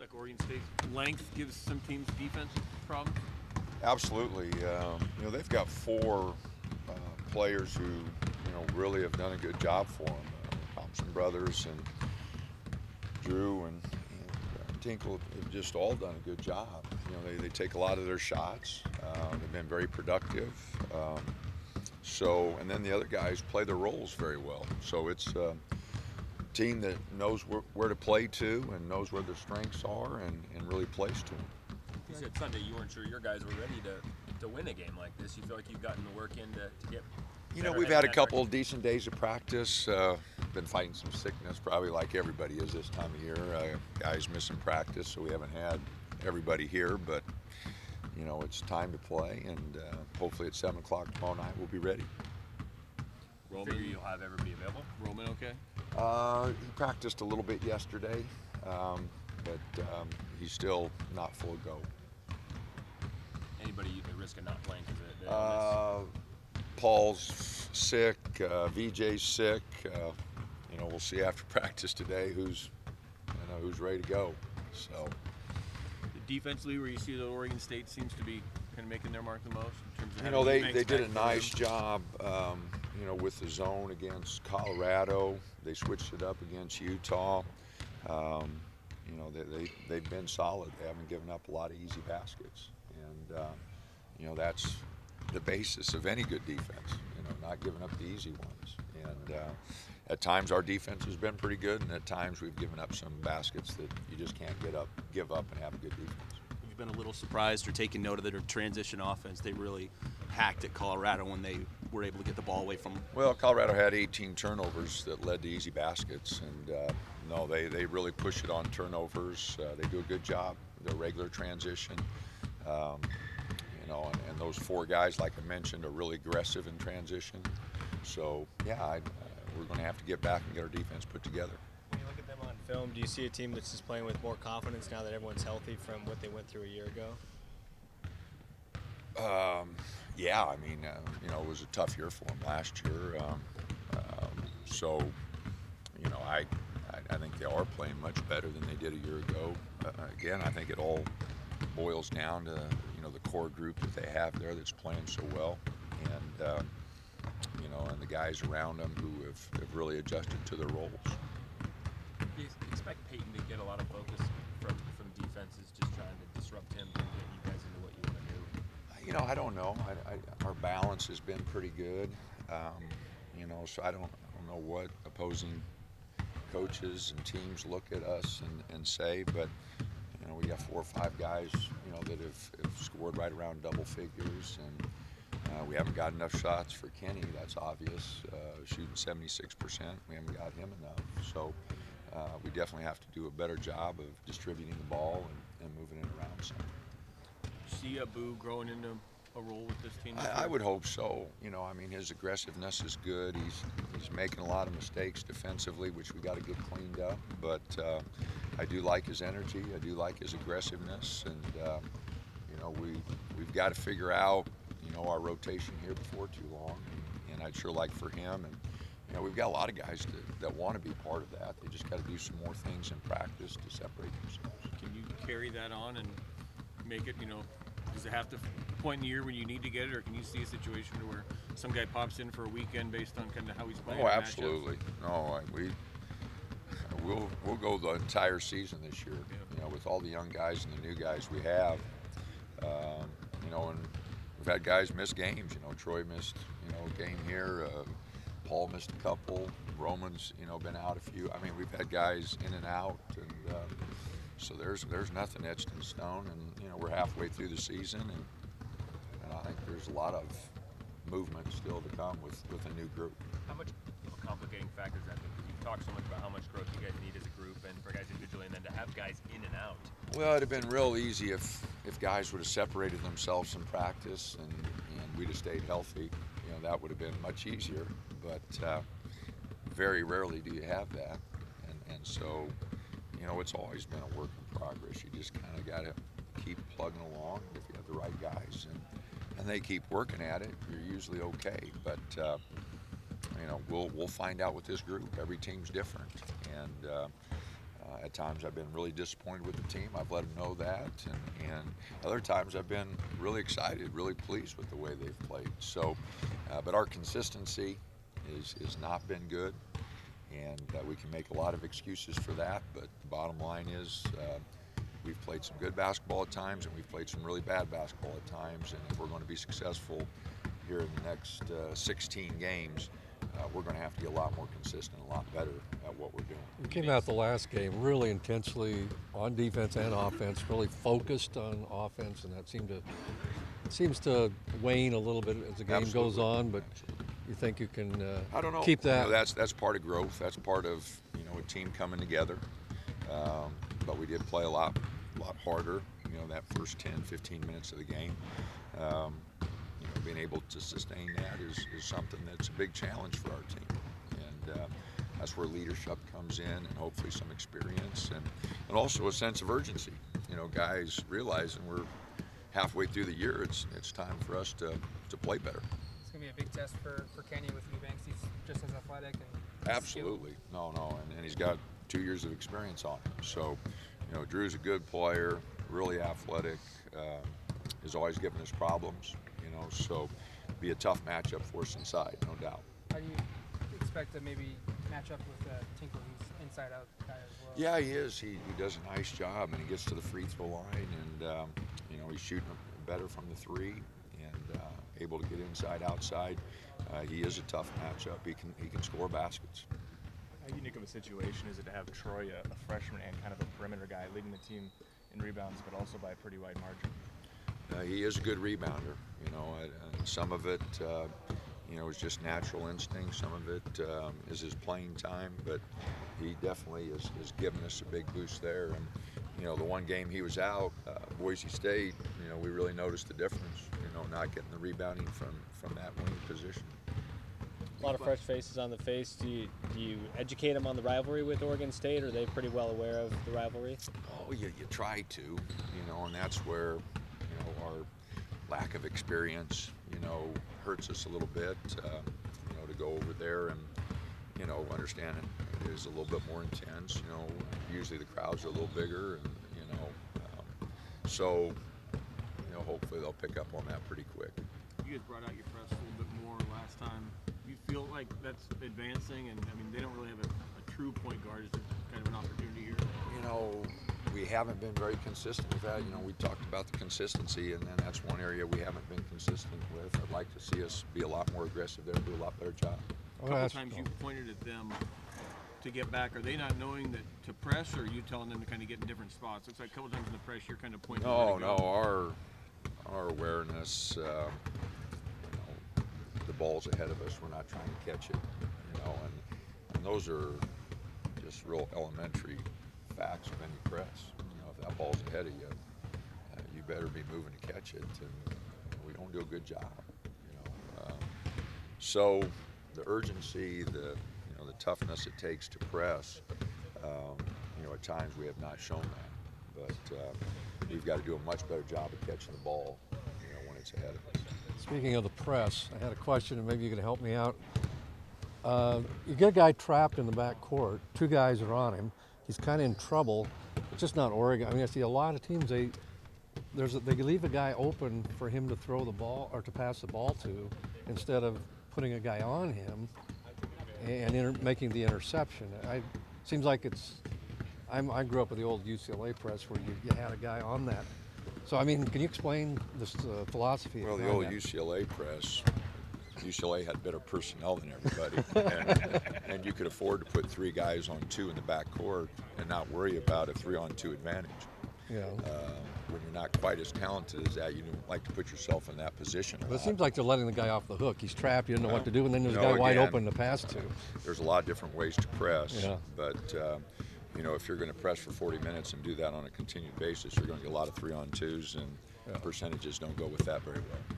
like Oregon State's length gives some teams defense problems? Absolutely. They've got four players who, really have done a good job for them. Thompson brothers and Drew and Tinkle have just all done a good job. They take a lot of their shots. They've been very productive. And then the other guys play their roles very well. So it's a team that knows where to play to and knows where their strengths are and really plays to them. You said Sunday you weren't sure your guys were ready to win a game like this. You feel like you've gotten the work in to get. We've had a couple of decent days of practice. Been fighting some sickness, probably like everybody is this time of year. Guys missing practice, so we haven't had everybody here. But it's time to play, and hopefully at 7 o'clock tomorrow night we'll be ready. Roman, you'll have everybody available. Roman, okay? He practiced a little bit yesterday, but he's still not full go. Anybody at risk of not playing because of Paul's sick, VJ's sick. We'll see after practice today who's ready to go. So defensively, where you see that Oregon State seems to be kind of making their mark the most in terms of they did a nice job with the zone against Colorado. They switched it up against Utah. They've been solid. They haven't given up a lot of easy baskets, and that's the basis of any good defense, not giving up the easy ones. And at times our defense has been pretty good, and at times we've given up some baskets that you just can't give up and have a good defense. You've been a little surprised or taken note of their transition offense. They really hacked at Colorado when they were able to get the ball away from them. Well, Colorado had 18 turnovers that led to easy baskets, and they really push it on turnovers. They do a good job. Their regular transition. And those four guys, like I mentioned, are really aggressive in transition. So, we're going to have to get back and get our defense put together. When you look at them on film, do you see a team that's just playing with more confidence now that everyone's healthy from what they went through a year ago? It was a tough year for them last year. I think they are playing much better than they did a year ago. Again, I think it all boils down to the core group that they have there that's playing so well, and and the guys around them who have really adjusted to their roles. Do you expect Peyton to get a lot of focus from defenses, just trying to disrupt him and get you guys into what you want to do? I don't know. Our balance has been pretty good. So I don't know what opposing coaches and teams look at us and say, but we got 4 or 5 guys that have scored right around double figures, and we haven't got enough shots for Kenny. That's obvious. Shooting 76%, we haven't got him enough. So we definitely have to do a better job of distributing the ball and moving it around some. See Abu growing into a role with this team? I would hope so. His aggressiveness is good. He's making a lot of mistakes defensively, which we got to get cleaned up. But I do like his energy. I do like his aggressiveness, and we've got to figure out our rotation here before too long. And I'd sure like for him, and we've got a lot of guys that want to be part of that. They just got to do some more things in practice to separate themselves. Can you carry that on and make it? Does it have to point in the year when you need to get it, or can you see a situation where some guy pops in for a weekend based on kind of how he's playing? Oh, absolutely. No, we'll go the entire season this year. With all the young guys and the new guys we have. And we've had guys miss games. Troy missed a game here. Paul missed a couple. Roman's been out a few. We've had guys in and out, and so there's nothing etched in stone. And we're halfway through the season, and I think there's a lot of movement still to come with a new group. How much of a complicating factor is that? Because you've talked so much about how much growth you guys need as a group and for guys individually, and then to have guys in and out. Well, it'd have been real easy if guys would have separated themselves in practice and we'd have stayed healthy. That would have been much easier. But very rarely do you have that, and so it's always been a work in progress. You just kind of got to keep plugging along. If you have the right guys and they keep working at it, you're usually okay. But we'll find out with this group. Every team's different, and At times I've been really disappointed with the team. I've let them know that, and other times I've been really excited, really pleased with the way they've played. So, but our consistency is not been good, and we can make a lot of excuses for that. But the bottom line is we've played some good basketball at times, and we've played some really bad basketball at times. And if we're going to be successful here in the next 16 games, we're going to have to get a lot more consistent, a lot better at what we're doing. We came out the last game really intensely on defense and offense, really focused on offense, and that seems to wane a little bit as the game goes on. But you think you can I don't know. keep that? You know, that's part of growth. That's part of a team coming together. But we did play a lot harder. That first 10, 15 minutes of the game. Being able to sustain that is something that's a big challenge for our team, and that's where leadership comes in, and hopefully some experience, and also a sense of urgency. Guys realizing we're halfway through the year, it's time for us to play better. It's gonna be a big test for Kenny with Eubanks. He's just as athletic and absolutely skilled. No, and he's got 2 years of experience on him. So, Drew's a good player, really athletic, has always given us problems. So be a tough matchup for us inside, no doubt. How do you expect to maybe match up with Tinkle? He's inside-out guy as well. Yeah, he is. He does a nice job, and he gets to the free throw line, and he's shooting better from the three, and able to get inside, outside. He is a tough matchup. He can score baskets. How unique of a situation is it to have Troy, a freshman and kind of a perimeter guy, leading the team in rebounds, but also by a pretty wide margin? He is a good rebounder. Some of it, is just natural instinct. Some of it is his playing time, but he definitely has given us a big boost there. And the one game he was out, Boise State, we really noticed the difference. Not getting the rebounding from that wing position. A lot of fresh faces on the face. Do you educate them on the rivalry with Oregon State? Or are they pretty well aware of the rivalry? Oh, you try to, and that's where our lack of experience, hurts us a little bit, to go over there and, understand it is a little bit more intense. Usually the crowds are a little bigger, and, so, hopefully they'll pick up on that pretty quick. You guys brought out your press a little bit more last time. You feel like that's advancing, and they don't really have a true point guard. Is there kind of an opportunity here? We haven't been very consistent with that. We talked about the consistency, and then that's one area we haven't been consistent with. I'd like to see us be a lot more aggressive there, do a lot better job. A couple times you pointed at them to get back. Are they not knowing that to press, or are you telling them to kind of get in different spots? Looks like a couple times in the press you're kind of pointing. No, our awareness, the ball's ahead of us. We're not trying to catch it, and those are just real elementary facts of any press. If that ball's ahead of you, you better be moving to catch it, and we don't do a good job. So the urgency, the toughness it takes to press, at times we have not shown that, but we've got to do a much better job of catching the ball, when it's ahead of us. Speaking of the press, I had a question, and maybe you can help me out. You get a guy trapped in the back court. 2 guys are on him. He's kind of in trouble. It's just not Oregon. I see a lot of teams, they leave a guy open for him to throw the ball or to pass the ball to, instead of putting a guy on him and making the interception. Seems like I grew up with the old UCLA press where you had a guy on that. So can you explain this philosophy? Well, the old UCLA press, UCLA had better personnel than everybody, and you could afford to put 3 guys on 2 in the back court and not worry about a 3-on-2 advantage. Yeah. When you're not quite as talented as that, you don't like to put yourself in that position. But it seems like they're letting the guy off the hook. He's trapped. You don't know what to do, and then there's a guy wide open to pass to. There's a lot of different ways to press, but if you're going to press for 40 minutes and do that on a continued basis, you're going to get a lot of 3-on-2s, and percentages don't go with that very well.